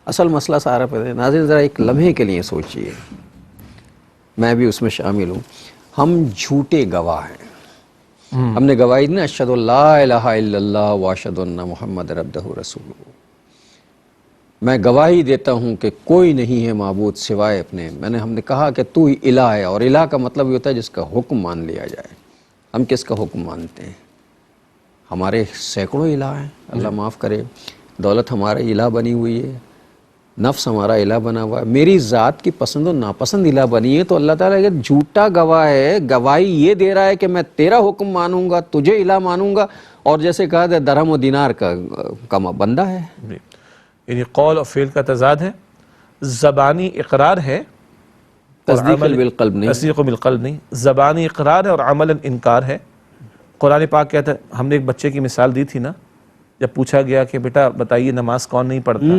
اصل مسئلہ سارا پتہ ہے ناظرین، ذرا ایک لمحے کے لیے سوچئے، میں بھی اس میں شامل ہوں، ہم جھوٹے گواہ ہیں۔ ہم نے گواہی دی نا، اشہد ان لا الہ الا اللہ واشہد ان محمد عبدہ رسولہ، میں گواہی دیتا ہوں کہ کوئی نہیں ہے معبود سوائے اپنے۔ ہم نے کہا کہ تو ہی الہ ہے، اور الہ کا مطلب یہ ہوتا ہے جس کا حکم مان لیا جائے۔ ہم کس کا حکم مانتے ہیں؟ ہمارے سینکڑوں الہ ہیں، اللہ معاف کرے، دولت ہمارا الہ بنی ہوئی ہے، نفس ہمارا الہ بنا ہوا ہے، میری ذات کی پسند و ناپسند الہ بنی ہے۔ تو اللہ تعالیٰ یہ جھوٹا گواہ ہے، گواہی یہ دے رہا ہے کہ میں تیرا حکم مانوں گا، تجھے الہ مانوں گا، اور جیسے کہا تھا درہم و دینار کا بندہ ہے۔ یعنی قول اور فعل کا تضاد ہے، زبانی اقرار ہے، تصدیق بالقلب نہیں، تصدیق بالقلب نہیں، زبانی اقرار ہے اور عملاً انکار ہے۔ قرآن پاک کہتا ہے، ہم نے ایک بچے کی مثال دی تھی نا، جب پوچھا گیا کہ بیٹا بتائیے نماز کون نہیں پڑھتا،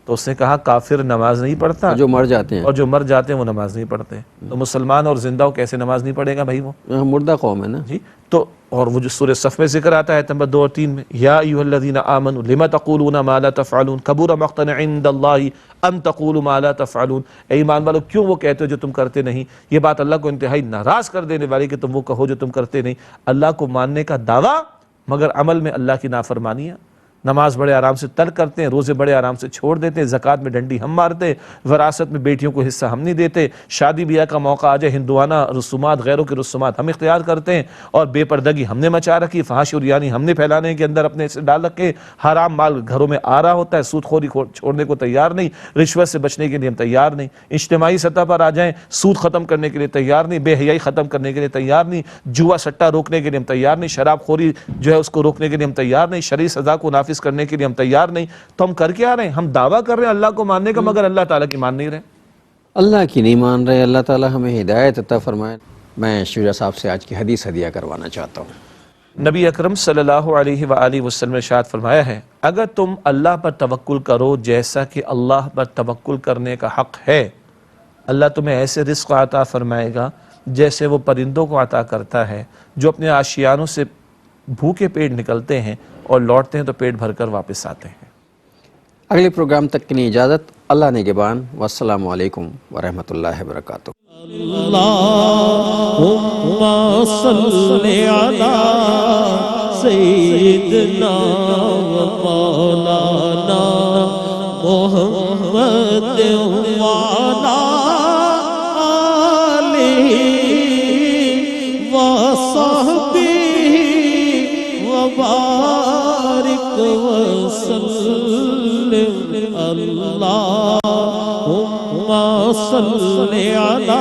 تو اس نے کہا کافر نماز نہیں پڑھتا، جو مر جاتے ہیں، اور جو مر جاتے ہیں وہ نماز نہیں پڑھتے۔ تو مسلمان اور زندہ ہو کیسے نماز نہیں پڑھے گا بھائی؟ وہ مردہ قوم ہے نا جی۔ تو اور وہ جو سورہ صف میں ذکر آتا ہے نمبر 2 اور 3 میں، یا ایھا الذین آمنوا لم تقولون ما لا تفعلون کبر مقتا عند اللہ ان تقولوا ما لا تفعلون، اے ایمان والو کیوں وہ کہتے ہو جو تم کرتے نہیں؟ یہ بات اللہ کو انتہائی ناراض کر دینے والی کہ تم وہ کہو جو تم کرتے نہیں۔ اللہ کو ماننے کا دعویٰ مگر عمل میں اللہ کی نافرمانیاں، نماز بڑے آرام سے ترک کرتے ہیں، روزے بڑے آرام سے چھوڑ دیتے ہیں، زکوٰۃ میں ڈنڈی ہم مارتے ہیں، وراثت میں بیٹیوں کو حصہ ہم نہیں دیتے، شادی بیاہ کا موقع آ جائے ہندوانہ رسومات، غیروں کے رسومات ہم اختیار کرتے ہیں، اور بے پردگی ہم نے مچا رکھی، فحش اور یعنی ہم نے پھیلانے کے اندر اپنے سے ڈال رکھے، حرام مال گھروں میں آ رہا ہوتا ہے، سود خوری چھوڑنے کو تیار نہیں، رشوت سے بچنے کے لیے ہم تیار نہیں، اجتماعی سطح پر آ جائیں سود ختم کرنے کے لیے تیار نہیں، بے حیائی ختم کرنے کے لیے تیار نہیں، جوا سٹا روکنے کے لیے ہم تیار نہیں، شراب خوری جو ہے اس کو روکنے کے لیے ہم تیار نہیں، شرعی سزا کو نافذ کرنے کے لیے ہم تیار نہیں، تو ہم کر کیا رہے ہیں؟ ہم دعویٰ کر رہے ہیں اللہ کو ماننے کا، مگر اللہ تعالیٰ کی مان نہیں رہے۔ اللہ کی نہیں مان رہے، اللہ تعالی ہمیں ہدایت عطا فرمائے۔ میں شیرہ صاحب سے آج کی حدیث ہدیہ کروانا چاہتا ہوں۔ نبی اکرم صلی اللہ علیہ وآلہ وسلم نے ارشاد فرمایا ہے، اگر تم اللہ پر توکل کرو جیسا کہ اللہ پر توکل کرنے کا حق ہے، اللہ تمہیں ایسے رزق عطا فرمائے گا جیسے وہ پرندوں کو عطا کرتا ہے جو اپنے آشیانوں سے بھوکے پیٹ نکلتے ہیں اور لوٹتے ہیں تو پیٹ بھر کر واپس آتے ہیں۔ اگلے پروگرام تک کے لیے اجازت، اللہ نگہبان، والسلام علیکم ورحمۃ اللہ وبرکاتہ۔ اللہم صلی علی سیدنا و مولانا محمد وعلی آلہ وصحبہ وبارک وسلم۔ اللہم صلی علی